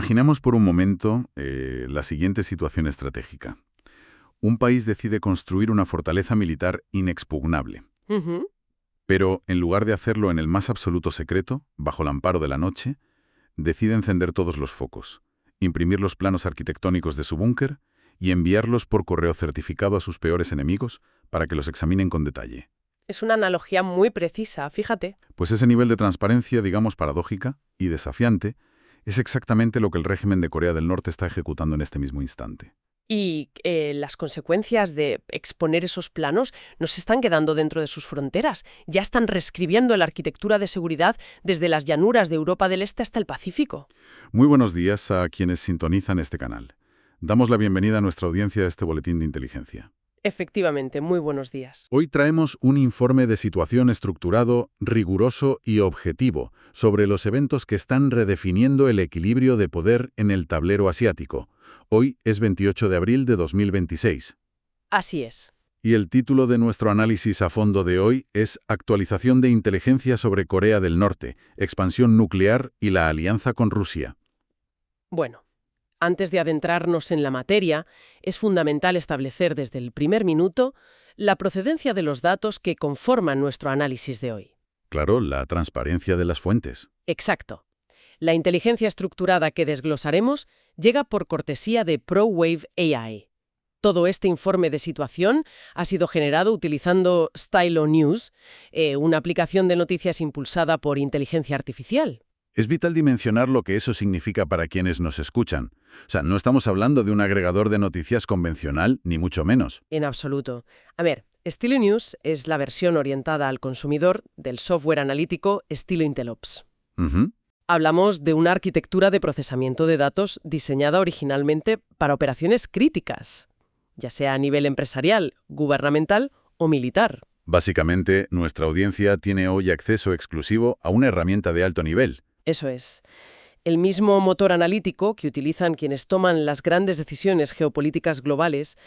Imaginemos por un momento la siguiente situación estratégica. Un país decide construir una fortaleza militar inexpugnable, Ujú. pero en lugar de hacerlo en el más absoluto secreto, bajo el amparo de la noche, decide encender todos los focos, imprimir los planos arquitectónicos de su búnker y enviarlos por correo certificado a sus peores enemigos para que los examinen con detalle. Es una analogía muy precisa, fíjate. Pues ese nivel de transparencia, digamos paradójica y desafiante, es exactamente lo que el régimen de Corea del Norte está ejecutando en este mismo instante. Y las consecuencias de exponer esos planos no se están quedando dentro de sus fronteras. Ya están reescribiendo la arquitectura de seguridad desde las llanuras de Europa del Este hasta el Pacífico. Muy buenos días a quienes sintonizan este canal. Damos la bienvenida a nuestra audiencia a este boletín de inteligencia. Efectivamente, muy buenos días. Hoy traemos un informe de situación estructurado, riguroso y objetivo sobre los eventos que están redefiniendo el equilibrio de poder en el tablero asiático. Hoy es 28 de abril de 2026. Así es. Y el título de nuestro análisis a fondo de hoy es Actualización de inteligencia sobre Corea del Norte, expansión nuclear y la alianza con Rusia. Bueno, antes de adentrarnos en la materia, es fundamental establecer desde el primer minuto la procedencia de los datos que conforman nuestro análisis de hoy. Claro, la transparencia de las fuentes. Exacto. La inteligencia estructurada que desglosaremos llega por cortesía de ProWave AI. Todo este informe de situación ha sido generado utilizando Stylo News, una aplicación de noticias impulsada por inteligencia artificial. Es vital dimensionar lo que eso significa para quienes nos escuchan. O sea, no estamos hablando de un agregador de noticias convencional, ni mucho menos. En absoluto. A ver, Stylo News es la versión orientada al consumidor del software analítico estilo Intelops. Ujú. Hablamos de una arquitectura de procesamiento de datos diseñada originalmente para operaciones críticas, ya sea a nivel empresarial, gubernamental o militar. Básicamente, nuestra audiencia tiene hoy acceso exclusivo a una herramienta de alto nivel. Eso es. El mismo motor analítico que utilizan quienes toman las grandes decisiones geopolíticas globales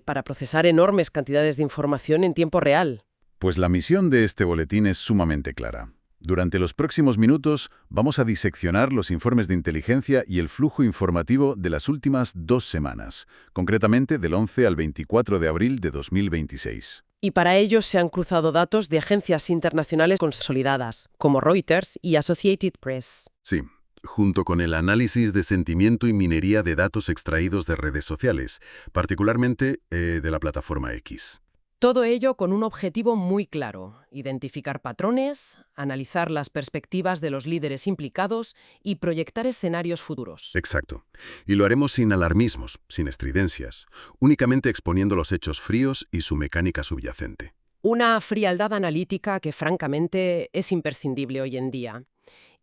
para procesar enormes cantidades de información en tiempo real. Pues la misión de este boletín es sumamente clara. Durante los próximos minutos vamos a diseccionar los informes de inteligencia y el flujo informativo de las últimas 2 semanas, concretamente del 11 al 24 de abril de 2026. Y para ello se han cruzado datos de agencias internacionales consolidadas, como Reuters y Associated Press. Sí, junto con el análisis de sentimiento y minería de datos extraídos de redes sociales, particularmente de la plataforma X. Todo ello con un objetivo muy claro: identificar patrones, analizar las perspectivas de los líderes implicados y proyectar escenarios futuros. Exacto. Y lo haremos sin alarmismos, sin estridencias, únicamente exponiendo los hechos fríos y su mecánica subyacente. Una frialdad analítica que francamente es imprescindible hoy en día.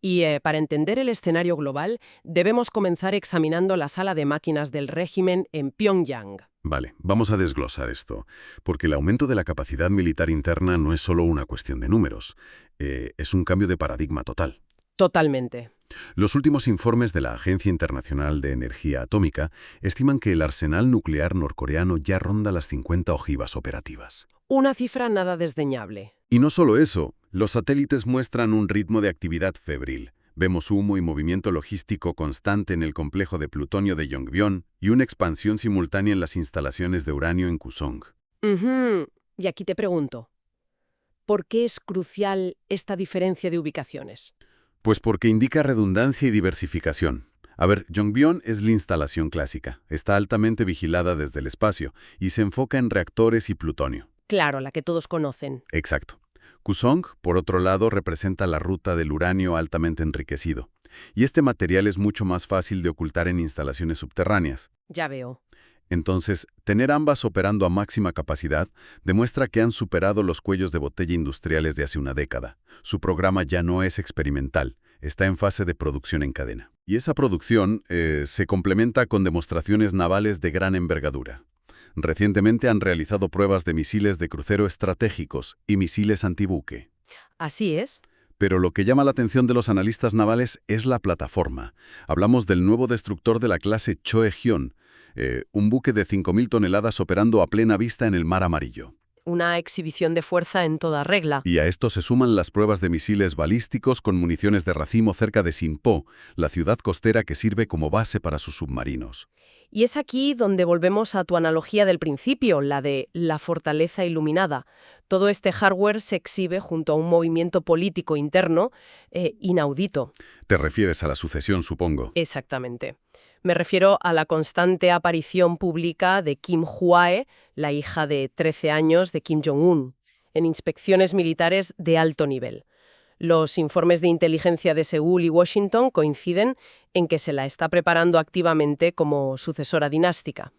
Y para entender el escenario global, debemos comenzar examinando la sala de máquinas del régimen en Pyongyang. Vale, vamos a desglosar esto, porque el aumento de la capacidad militar interna no es solo una cuestión de números, es un cambio de paradigma total. Totalmente. Los últimos informes de la Agencia Internacional de Energía Atómica estiman que el arsenal nuclear norcoreano ya ronda las 50 ojivas operativas. Una cifra nada desdeñable. Y no solo eso, los satélites muestran un ritmo de actividad febril. Vemos humo y movimiento logístico constante en el complejo de plutonio de Yongbyon y una expansión simultánea en las instalaciones de uranio en Kusong. Ujú. Y aquí te pregunto, ¿por qué es crucial esta diferencia de ubicaciones? Pues porque indica redundancia y diversificación. A ver, Yongbyon es la instalación clásica, está altamente vigilada desde el espacio y se enfoca en reactores y plutonio. Claro, la que todos conocen. Exacto. Kusong, por otro lado, representa la ruta del uranio altamente enriquecido. Y este material es mucho más fácil de ocultar en instalaciones subterráneas. Ya veo. Entonces, tener ambas operando a máxima capacidad demuestra que han superado los cuellos de botella industriales de hace una década. Su programa ya no es experimental, está en fase de producción en cadena. Y esa producción se complementa con demostraciones navales de gran envergadura. Recientemente han realizado pruebas de misiles de crucero estratégicos y misiles antibuque. Así es. Pero lo que llama la atención de los analistas navales es la plataforma. Hablamos del nuevo destructor de la clase Choe-hyun, un buque de 5.000 toneladas operando a plena vista en el Mar Amarillo. una exhibición de fuerza en toda regla. Y a esto se suman las pruebas de misiles balísticos con municiones de racimo cerca de Sinpo, la ciudad costera que sirve como base para sus submarinos. Y es aquí donde volvemos a tu analogía del principio, la de la fortaleza iluminada. Todo este hardware se exhibe junto a un movimiento político interno inaudito. Te refieres a la sucesión, supongo. Exactamente. Me refiero a la constante aparición pública de Kim Hwae, la hija de 13 años de Kim Jong-un, en inspecciones militares de alto nivel. Los informes de inteligencia de Seúl y Washington coinciden en que se la está preparando activamente como sucesora dinástica.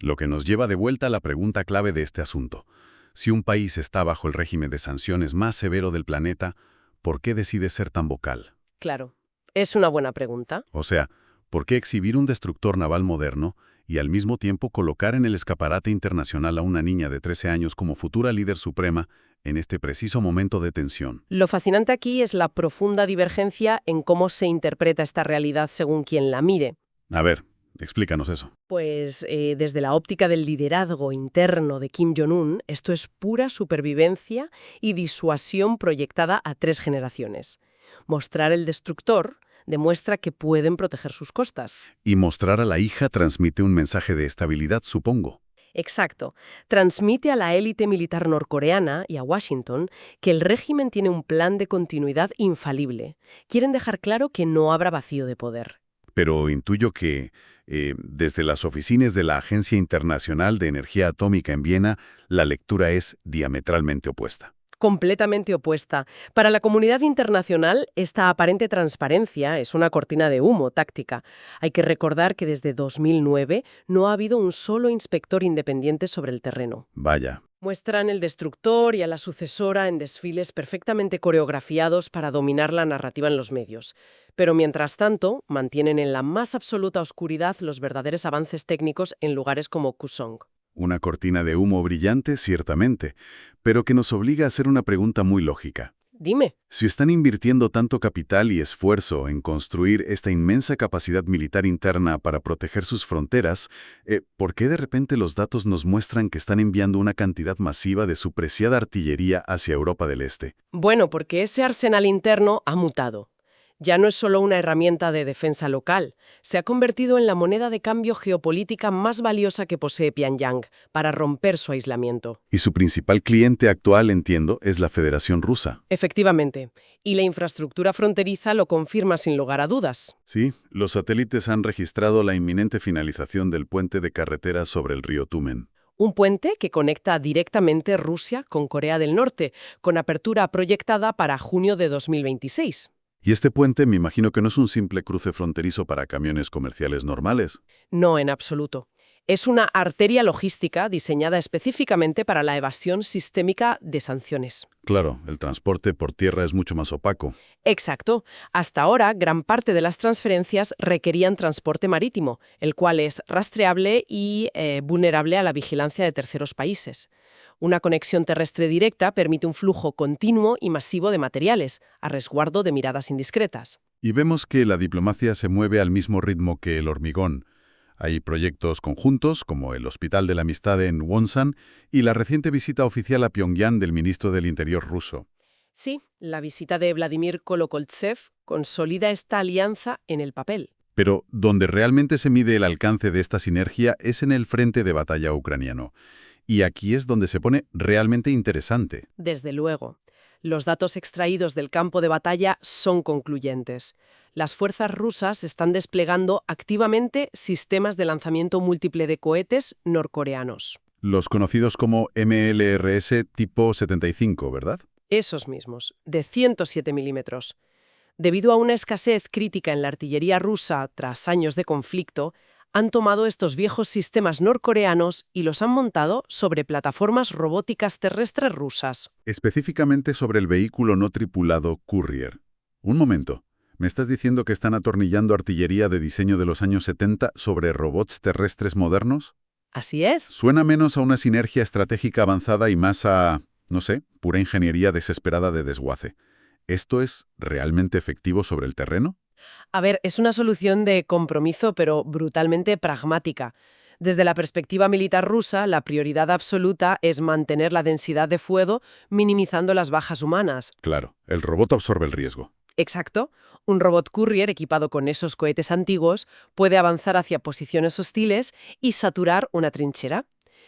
Lo que nos lleva de vuelta a la pregunta clave de este asunto. Si un país está bajo el régimen de sanciones más severo del planeta, ¿por qué decide ser tan vocal? Claro, es una buena pregunta. O sea, ¿por qué exhibir un destructor naval moderno y al mismo tiempo colocar en el escaparate internacional a una niña de 13 años como futura líder suprema en este preciso momento de tensión? Lo fascinante aquí es la profunda divergencia en cómo se interpreta esta realidad según quien la mire. A ver, explícanos eso. Pues desde la óptica del liderazgo interno de Kim Jong-un, esto es pura supervivencia y disuasión proyectada a 3 generaciones. Mostrar el destructor demuestra que pueden proteger sus costas. Y mostrar a la hija transmite un mensaje de estabilidad, supongo. Exacto. Transmite a la élite militar norcoreana y a Washington que el régimen tiene un plan de continuidad infalible. Quieren dejar claro que no habrá vacío de poder. Pero intuyo que, desde las oficinas de la Agencia Internacional de Energía Atómica en Viena, la lectura es diametralmente opuesta. Completamente opuesta. Para la comunidad internacional, esta aparente transparencia es una cortina de humo táctica. Hay que recordar que desde 2009 no ha habido un solo inspector independiente sobre el terreno. Vaya. Muestran el destructor y a la sucesora en desfiles perfectamente coreografiados para dominar la narrativa en los medios. Pero mientras tanto, mantienen en la más absoluta oscuridad los verdaderos avances técnicos en lugares como Kusong. Una cortina de humo brillante, ciertamente, pero que nos obliga a hacer una pregunta muy lógica. Dime. Si están invirtiendo tanto capital y esfuerzo en construir esta inmensa capacidad militar interna para proteger sus fronteras, ¿por qué de repente los datos nos muestran que están enviando una cantidad masiva de su preciada artillería hacia Europa del Este? Bueno, porque ese arsenal interno ha mutado. Ya no es solo una herramienta de defensa local, se ha convertido en la moneda de cambio geopolítica más valiosa que posee Pyongyang para romper su aislamiento. Y su principal cliente actual, entiendo, es la Federación Rusa. Efectivamente, y la infraestructura fronteriza lo confirma sin lugar a dudas. Sí, los satélites han registrado la inminente finalización del puente de carretera sobre el río Tumen. Un puente que conecta directamente Rusia con Corea del Norte, con apertura proyectada para junio de 2026. Y este puente me imagino que no es un simple cruce fronterizo para camiones comerciales normales. No, en absoluto. Es una arteria logística diseñada específicamente para la evasión sistémica de sanciones. Claro, el transporte por tierra es mucho más opaco. Exacto. Hasta ahora, gran parte de las transferencias requerían transporte marítimo, el cual es rastreable y vulnerable a la vigilancia de terceros países. Una conexión terrestre directa permite un flujo continuo y masivo de materiales, a resguardo de miradas indiscretas. Y vemos que la diplomacia se mueve al mismo ritmo que el hormigón. Hay proyectos conjuntos, como el Hospital de la Amistad en Wonsan y la reciente visita oficial a Pyongyang del ministro del Interior ruso. Sí, la visita de Vladimir Kolokoltsev consolida esta alianza en el papel. Pero donde realmente se mide el alcance de esta sinergia es en el frente de batalla ucraniano. Y aquí es donde se pone realmente interesante. Desde luego. Los datos extraídos del campo de batalla son concluyentes. Las fuerzas rusas están desplegando activamente sistemas de lanzamiento múltiple de cohetes norcoreanos. Los conocidos como MLRS tipo 75, ¿verdad? Esos mismos, de 107 milímetros. Debido a una escasez crítica en la artillería rusa tras años de conflicto, han tomado estos viejos sistemas norcoreanos y los han montado sobre plataformas robóticas terrestres rusas. Específicamente sobre el vehículo no tripulado Courier. Un momento, ¿me estás diciendo que están atornillando artillería de diseño de los años 70 sobre robots terrestres modernos? Así es. Suena menos a una sinergia estratégica avanzada y más a, no sé, pura ingeniería desesperada de desguace. ¿Esto es realmente efectivo sobre el terreno? A ver, es una solución de compromiso, pero brutalmente pragmática. Desde la perspectiva militar rusa, la prioridad absoluta es mantener la densidad de fuego, minimizando las bajas humanas. Claro, el robot absorbe el riesgo. Exacto. Un robot courier equipado con esos cohetes antiguos puede avanzar hacia posiciones hostiles y saturar una trinchera.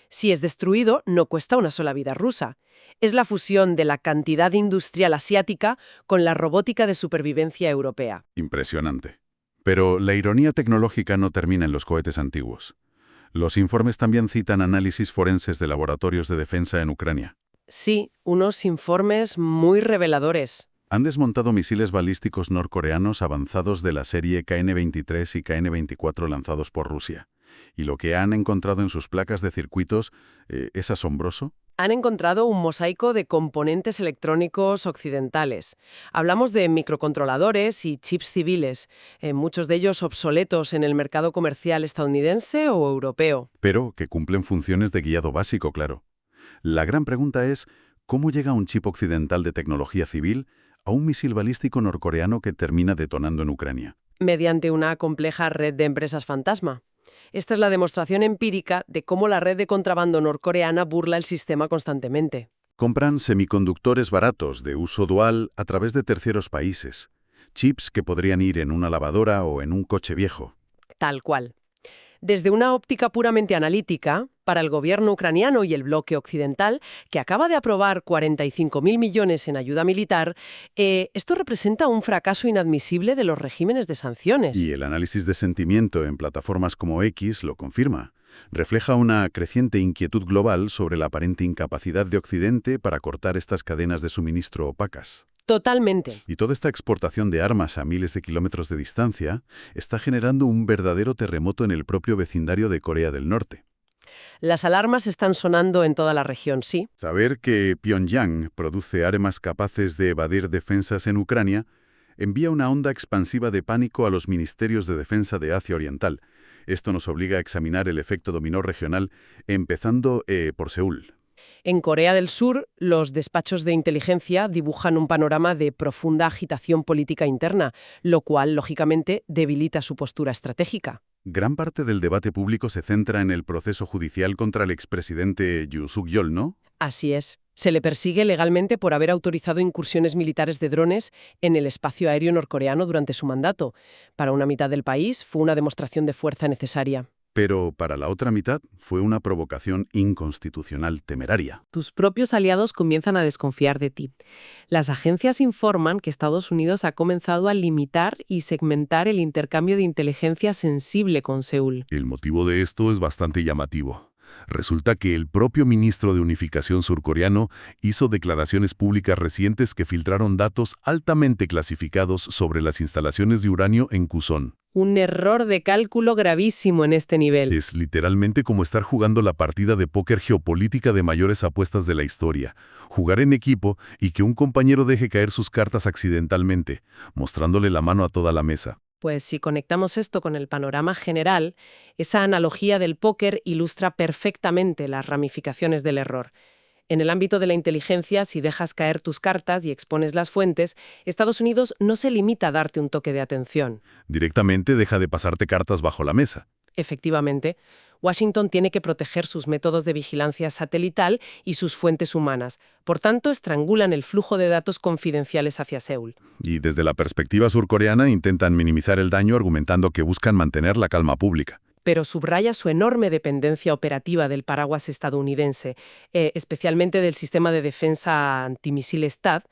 Si es destruido, no cuesta una sola vida rusa. Es la fusión de la cantidad industrial asiática con la robótica de supervivencia europea. Impresionante. Pero la ironía tecnológica no termina en los cohetes antiguos. Los informes también citan análisis forenses de laboratorios de defensa en Ucrania. Sí, unos informes muy reveladores. Han desmontado misiles balísticos norcoreanos avanzados de la serie KN-23 y KN-24 lanzados por Rusia. Y lo que han encontrado en sus placas de circuitos es asombroso. Han encontrado un mosaico de componentes electrónicos occidentales. Hablamos de microcontroladores y chips civiles, muchos de ellos obsoletos en el mercado comercial estadounidense o europeo. Pero que cumplen funciones de guiado básico, claro. La gran pregunta es, ¿cómo llega un chip occidental de tecnología civil a un misil balístico norcoreano que termina detonando en Ucrania? Mediante una compleja red de empresas fantasma. Esta es la demostración empírica de cómo la red de contrabando norcoreana burla el sistema constantemente. Compran semiconductores baratos de uso dual a través de terceros países, chips que podrían ir en una lavadora o en un coche viejo. Tal cual. Desde una óptica puramente analítica, para el gobierno ucraniano y el bloque occidental, que acaba de aprobar 45.000 millones en ayuda militar, esto representa un fracaso inadmisible de los regímenes de sanciones. Y el análisis de sentimiento en plataformas como X lo confirma. Refleja una creciente inquietud global sobre la aparente incapacidad de Occidente para cortar estas cadenas de suministro opacas. Totalmente. Y toda esta exportación de armas a miles de kilómetros de distancia está generando un verdadero terremoto en el propio vecindario de Corea del Norte. Las alarmas están sonando en toda la región, sí. Saber que Pyongyang produce armas capaces de evadir defensas en Ucrania envía una onda expansiva de pánico a los ministerios de defensa de Asia Oriental. Esto nos obliga a examinar el efecto dominó regional, empezando por Seúl. En Corea del Sur, los despachos de inteligencia dibujan un panorama de profunda agitación política interna, lo cual, lógicamente, debilita su postura estratégica. Gran parte del debate público se centra en el proceso judicial contra el expresidente Yoon Suk-yeol, ¿no? Así es. Se le persigue legalmente por haber autorizado incursiones militares de drones en el espacio aéreo norcoreano durante su mandato. Para una mitad del país fue una demostración de fuerza necesaria. Pero para la otra mitad fue una provocación inconstitucional temeraria. Tus propios aliados comienzan a desconfiar de ti. Las agencias informan que Estados Unidos ha comenzado a limitar y segmentar el intercambio de inteligencia sensible con Seúl. El motivo de esto es bastante llamativo. Resulta que el propio ministro de Unificación surcoreano hizo declaraciones públicas recientes que filtraron datos altamente clasificados sobre las instalaciones de uranio en Kusón. Un error de cálculo gravísimo en este nivel. Es literalmente como estar jugando la partida de póker geopolítica de mayores apuestas de la historia. Jugar en equipo y que un compañero deje caer sus cartas accidentalmente, mostrándole la mano a toda la mesa. Pues si conectamos esto con el panorama general, esa analogía del póker ilustra perfectamente las ramificaciones del error. En el ámbito de la inteligencia, si dejas caer tus cartas y expones las fuentes, Estados Unidos no se limita a darte un toque de atención. Directamente deja de pasarte cartas bajo la mesa. Efectivamente, Washington tiene que proteger sus métodos de vigilancia satelital y sus fuentes humanas. Por tanto, estrangulan el flujo de datos confidenciales hacia Seúl. Y desde la perspectiva surcoreana intentan minimizar el daño argumentando que buscan mantener la calma pública. Pero subraya su enorme dependencia operativa del paraguas estadounidense, especialmente del sistema de defensa antimisiles THAAD.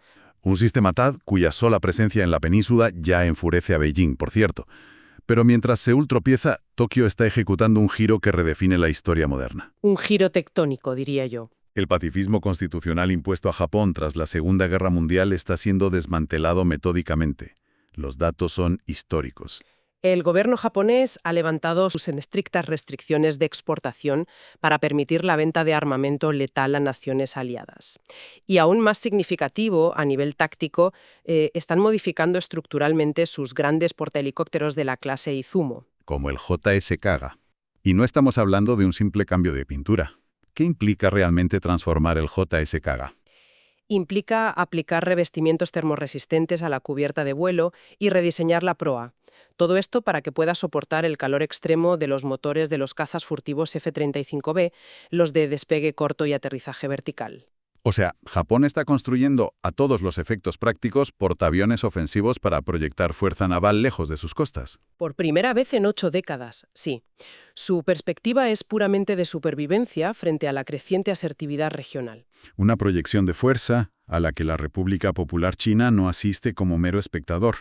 Un sistema THAAD cuya sola presencia en la península ya enfurece a Beijing, por cierto. Pero mientras Seúl tropieza, Tokio está ejecutando un giro que redefine la historia moderna. Un giro tectónico, diría yo. El pacifismo constitucional impuesto a Japón tras la Segunda Guerra Mundial está siendo desmantelado metódicamente. Los datos son históricos. El gobierno japonés ha levantado sus estrictas restricciones de exportación para permitir la venta de armamento letal a naciones aliadas. Y aún más significativo, a nivel táctico, están modificando estructuralmente sus grandes portahelicópteros de la clase Izumo. Como el JS Kaga. Y no estamos hablando de un simple cambio de pintura. ¿Qué implica realmente transformar el JS Kaga? Implica aplicar revestimientos termorresistentes a la cubierta de vuelo y rediseñar la proa. Todo esto para que pueda soportar el calor extremo de los motores de los cazas furtivos F-35B, los de despegue corto y aterrizaje vertical. O sea, Japón está construyendo, a todos los efectos prácticos, portaaviones ofensivos para proyectar fuerza naval lejos de sus costas. Por primera vez en 8 décadas, sí. Su perspectiva es puramente de supervivencia frente a la creciente asertividad regional. Una proyección de fuerza a la que la República Popular China no asiste como mero espectador.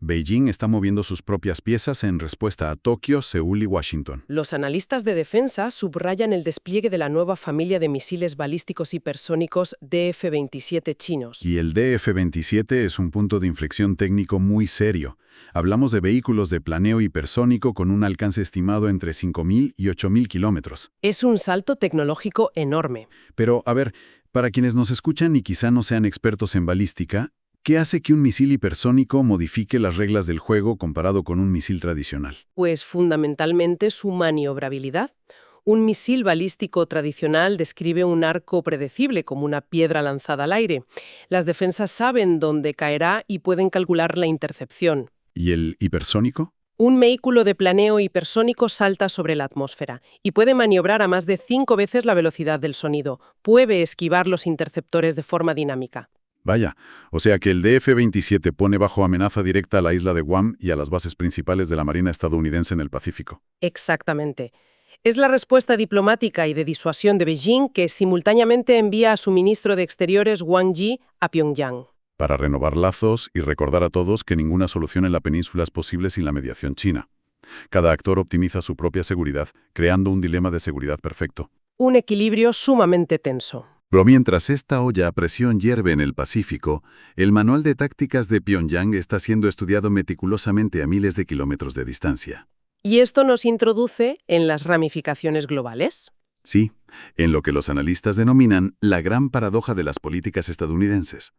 Beijing está moviendo sus propias piezas en respuesta a Tokio, Seúl y Washington. Los analistas de defensa subrayan el despliegue de la nueva familia de misiles balísticos hipersónicos DF-27 chinos. Y el DF-27 es un punto de inflexión técnico muy serio. Hablamos de vehículos de planeo hipersónico con un alcance estimado entre 5.000 y 8.000 kilómetros. Es un salto tecnológico enorme. Pero, a ver, para quienes nos escuchan y quizá no sean expertos en balística, ¿qué hace que un misil hipersónico modifique las reglas del juego comparado con un misil tradicional? Pues fundamentalmente su maniobrabilidad. Un misil balístico tradicional describe un arco predecible como una piedra lanzada al aire. Las defensas saben dónde caerá y pueden calcular la intercepción. ¿Y el hipersónico? Un vehículo de planeo hipersónico salta sobre la atmósfera y puede maniobrar a más de 5 veces la velocidad del sonido. Puede esquivar los interceptores de forma dinámica. Vaya, o sea que el DF-27 pone bajo amenaza directa a la isla de Guam y a las bases principales de la Marina estadounidense en el Pacífico. Exactamente. Es la respuesta diplomática y de disuasión de Beijing que simultáneamente envía a su ministro de Exteriores Wang Yi a Pyongyang. Para renovar lazos y recordar a todos que ninguna solución en la península es posible sin la mediación china. Cada actor optimiza su propia seguridad, creando un dilema de seguridad perfecto. Un equilibrio sumamente tenso. Pero mientras esta olla a presión hierve en el Pacífico, el manual de tácticas de Pyongyang está siendo estudiado meticulosamente a miles de kilómetros de distancia. ¿Y esto nos introduce en las ramificaciones globales? Sí, en lo que los analistas denominan la gran paradoja de las políticas estadounidenses.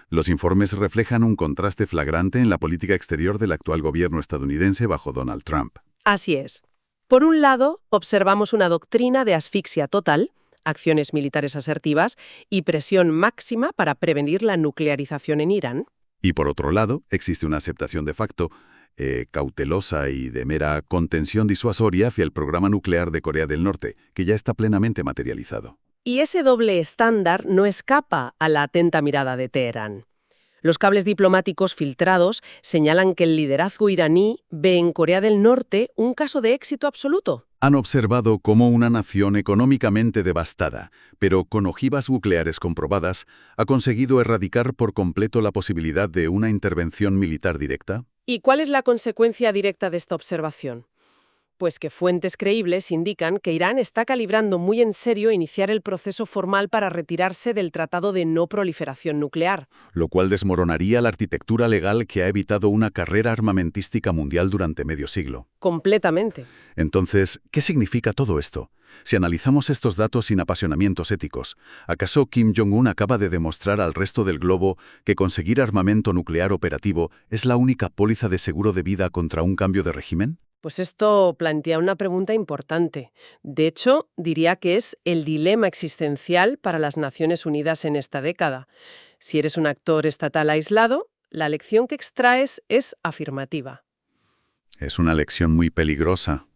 Los informes reflejan un contraste flagrante en la política exterior del actual gobierno estadounidense bajo Donald Trump. Así es. Por un lado, observamos una doctrina de asfixia total, acciones militares asertivas y presión máxima para prevenir la nuclearización en Irán. Y por otro lado, existe una aceptación de facto, cautelosa y de mera contención disuasoria hacia el programa nuclear de Corea del Norte, que ya está plenamente materializado. Y ese doble estándar no escapa a la atenta mirada de Teherán. Los cables diplomáticos filtrados señalan que el liderazgo iraní ve en Corea del Norte un caso de éxito absoluto. Han observado cómo una nación económicamente devastada, pero con ojivas nucleares comprobadas, ha conseguido erradicar por completo la posibilidad de una intervención militar directa. ¿Y cuál es la consecuencia directa de esta observación? Pues que fuentes creíbles indican que Irán está calibrando muy en serio iniciar el proceso formal para retirarse del Tratado de No Proliferación Nuclear. Lo cual desmoronaría la arquitectura legal que ha evitado una carrera armamentística mundial durante medio siglo. Completamente. Entonces, ¿qué significa todo esto? Si analizamos estos datos sin apasionamientos éticos, ¿acaso Kim Jong-un acaba de demostrar al resto del globo que conseguir armamento nuclear operativo es la única póliza de seguro de vida contra un cambio de régimen? Pues esto plantea una pregunta importante. De hecho, diría que es el dilema existencial para las Naciones Unidas en esta década. Si eres un actor estatal aislado, la lección que extraes es afirmativa. Es una lección muy peligrosa.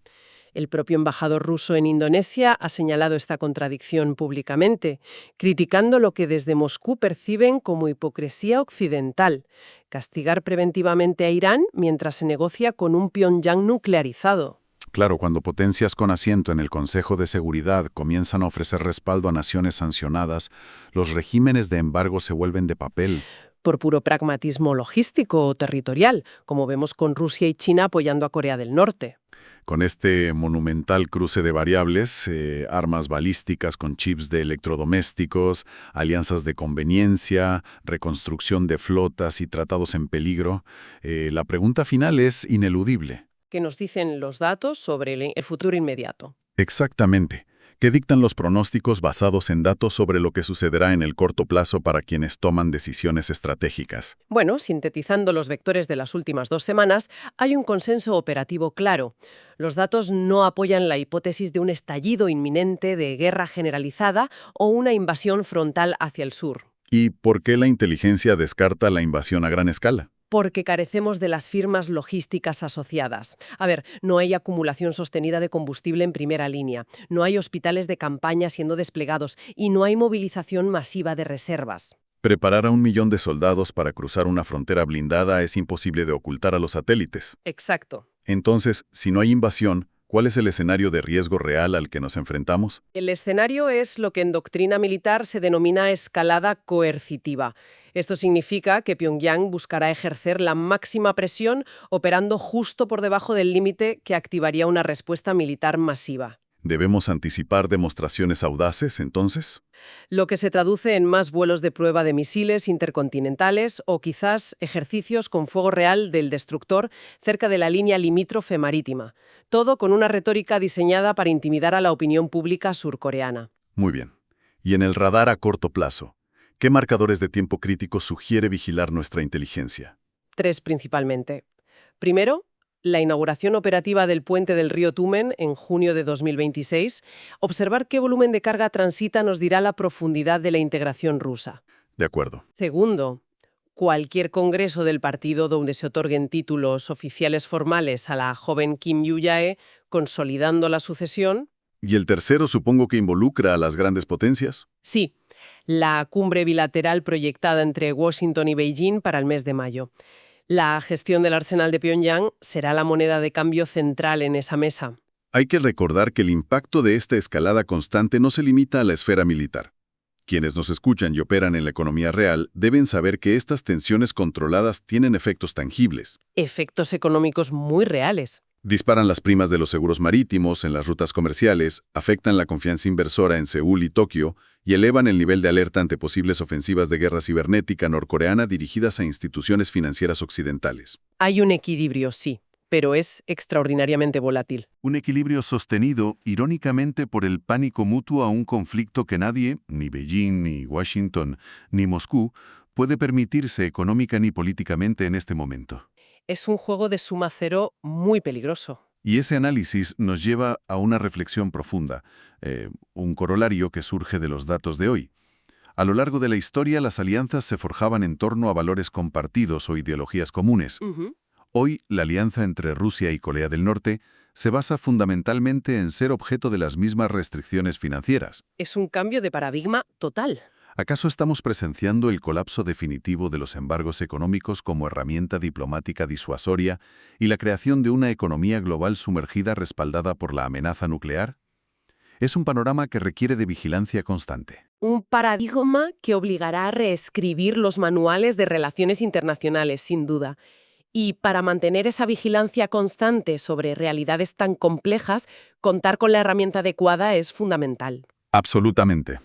El propio embajador ruso en Indonesia ha señalado esta contradicción públicamente, criticando lo que desde Moscú perciben como hipocresía occidental, castigar preventivamente a Irán mientras se negocia con un Pyongyang nuclearizado. Claro, cuando potencias con asiento en el Consejo de Seguridad comienzan a ofrecer respaldo a naciones sancionadas, los regímenes de embargo se vuelven de papel. Por puro pragmatismo logístico o territorial, como vemos con Rusia y China apoyando a Corea del Norte. Con este monumental cruce de variables, armas balísticas con chips de electrodomésticos, alianzas de conveniencia, reconstrucción de flotas y tratados en peligro, la pregunta final es ineludible. ¿Qué nos dicen los datos sobre el futuro inmediato? Exactamente. ¿Qué dictan los pronósticos basados en datos sobre lo que sucederá en el corto plazo para quienes toman decisiones estratégicas? Bueno, sintetizando los vectores de las últimas 2 semanas, hay un consenso operativo claro. Los datos no apoyan la hipótesis de un estallido inminente de guerra generalizada o una invasión frontal hacia el sur. ¿Y por qué la inteligencia descarta la invasión a gran escala? Porque carecemos de las firmas logísticas asociadas. A ver, no hay acumulación sostenida de combustible en primera línea, no hay hospitales de campaña siendo desplegados y no hay movilización masiva de reservas. Preparar a 1 millón de soldados para cruzar una frontera blindada es imposible de ocultar a los satélites. Exacto. Entonces, si no hay invasión, ¿cuál es el escenario de riesgo real al que nos enfrentamos? El escenario es lo que en doctrina militar se denomina escalada coercitiva. Esto significa que Pyongyang buscará ejercer la máxima presión operando justo por debajo del límite que activaría una respuesta militar masiva. ¿Debemos anticipar demostraciones audaces, entonces? Lo que se traduce en más vuelos de prueba de misiles intercontinentales o quizás ejercicios con fuego real del destructor cerca de la línea limítrofe marítima. Todo con una retórica diseñada para intimidar a la opinión pública surcoreana. Muy bien. Y en el radar a corto plazo, ¿qué marcadores de tiempo crítico sugiere vigilar nuestra inteligencia? 3 principalmente. Primero, la inauguración operativa del puente del río Tumen en junio de 2026, observar qué volumen de carga transita nos dirá la profundidad de la integración rusa. De acuerdo. Segundo, cualquier congreso del partido donde se otorguen títulos oficiales formales a la joven Kim Yu-jae, consolidando la sucesión. ¿Y el tercero supongo que involucra a las grandes potencias? Sí, la cumbre bilateral proyectada entre Washington y Beijing para el mes de mayo. La gestión del arsenal de Pyongyang será la moneda de cambio central en esa mesa. Hay que recordar que el impacto de esta escalada constante no se limita a la esfera militar. Quienes nos escuchan y operan en la economía real deben saber que estas tensiones controladas tienen efectos tangibles. Efectos económicos muy reales. Disparan las primas de los seguros marítimos en las rutas comerciales, afectan la confianza inversora en Seúl y Tokio y elevan el nivel de alerta ante posibles ofensivas de guerra cibernética norcoreana dirigidas a instituciones financieras occidentales. Hay un equilibrio, sí, pero es extraordinariamente volátil. Un equilibrio sostenido, irónicamente, por el pánico mutuo a un conflicto que nadie, ni Beijing, ni Washington, ni Moscú, puede permitirse económica ni políticamente en este momento. Es un juego de suma cero muy peligroso. Y ese análisis nos lleva a una reflexión profunda, un corolario que surge de los datos de hoy. A lo largo de la historia, las alianzas se forjaban en torno a valores compartidos o ideologías comunes. Hoy, la alianza entre Rusia y Corea del Norte se basa fundamentalmente en ser objeto de las mismas restricciones financieras. Es un cambio de paradigma total. ¿Acaso estamos presenciando el colapso definitivo de los embargos económicos como herramienta diplomática disuasoria y la creación de una economía global sumergida respaldada por la amenaza nuclear? Es un panorama que requiere de vigilancia constante. Un paradigma que obligará a reescribir los manuales de relaciones internacionales, sin duda. Y para mantener esa vigilancia constante sobre realidades tan complejas, contar con la herramienta adecuada es fundamental. Absolutamente.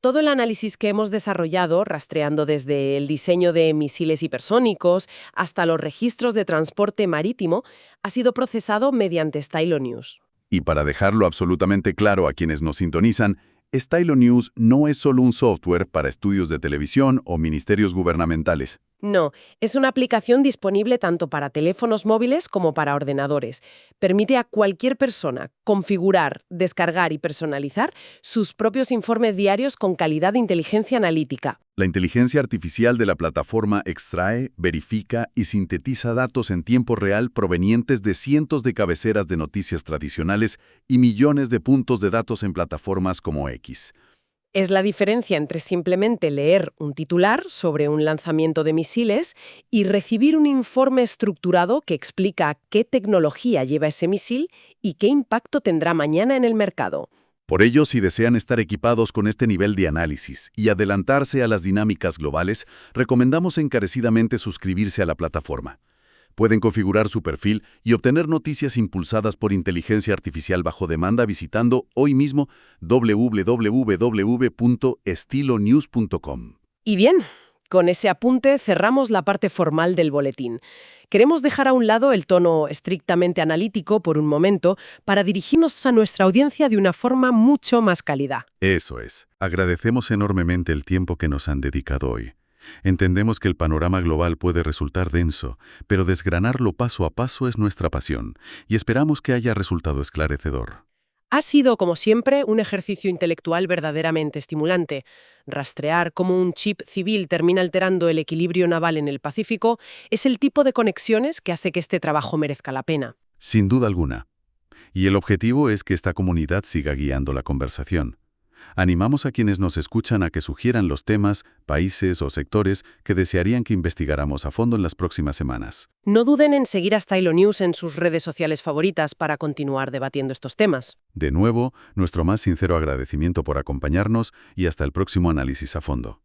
Todo el análisis que hemos desarrollado, rastreando desde el diseño de misiles hipersónicos hasta los registros de transporte marítimo, ha sido procesado mediante StyloNews. Y para dejarlo absolutamente claro a quienes nos sintonizan, StyloNews no es solo un software para estudios de televisión o ministerios gubernamentales. No, es una aplicación disponible tanto para teléfonos móviles como para ordenadores. Permite a cualquier persona configurar, descargar y personalizar sus propios informes diarios con calidad de inteligencia analítica. La inteligencia artificial de la plataforma extrae, verifica y sintetiza datos en tiempo real provenientes de cientos de cabeceras de noticias tradicionales y millones de puntos de datos en plataformas como X. Es la diferencia entre simplemente leer un titular sobre un lanzamiento de misiles y recibir un informe estructurado que explica qué tecnología lleva ese misil y qué impacto tendrá mañana en el mercado. Por ello, si desean estar equipados con este nivel de análisis y adelantarse a las dinámicas globales, recomendamos encarecidamente suscribirse a la plataforma. Pueden configurar su perfil y obtener noticias impulsadas por inteligencia artificial bajo demanda visitando hoy mismo www.stylonews.com. Y bien, con ese apunte cerramos la parte formal del boletín. Queremos dejar a un lado el tono estrictamente analítico por un momento para dirigirnos a nuestra audiencia de una forma mucho más cálida. Eso es. Agradecemos enormemente el tiempo que nos han dedicado hoy. Entendemos que el panorama global puede resultar denso, pero desgranarlo paso a paso es nuestra pasión, y esperamos que haya resultado esclarecedor. Ha sido, como siempre, un ejercicio intelectual verdaderamente estimulante. Rastrear cómo un chip civil termina alterando el equilibrio naval en el Pacífico es el tipo de conexiones que hace que este trabajo merezca la pena. Sin duda alguna. Y el objetivo es que esta comunidad siga guiando la conversación. Animamos a quienes nos escuchan a que sugieran los temas, países o sectores que desearían que investigáramos a fondo en las próximas semanas. No duden en seguir a Stylo News en sus redes sociales favoritas para continuar debatiendo estos temas. De nuevo, nuestro más sincero agradecimiento por acompañarnos y hasta el próximo análisis a fondo.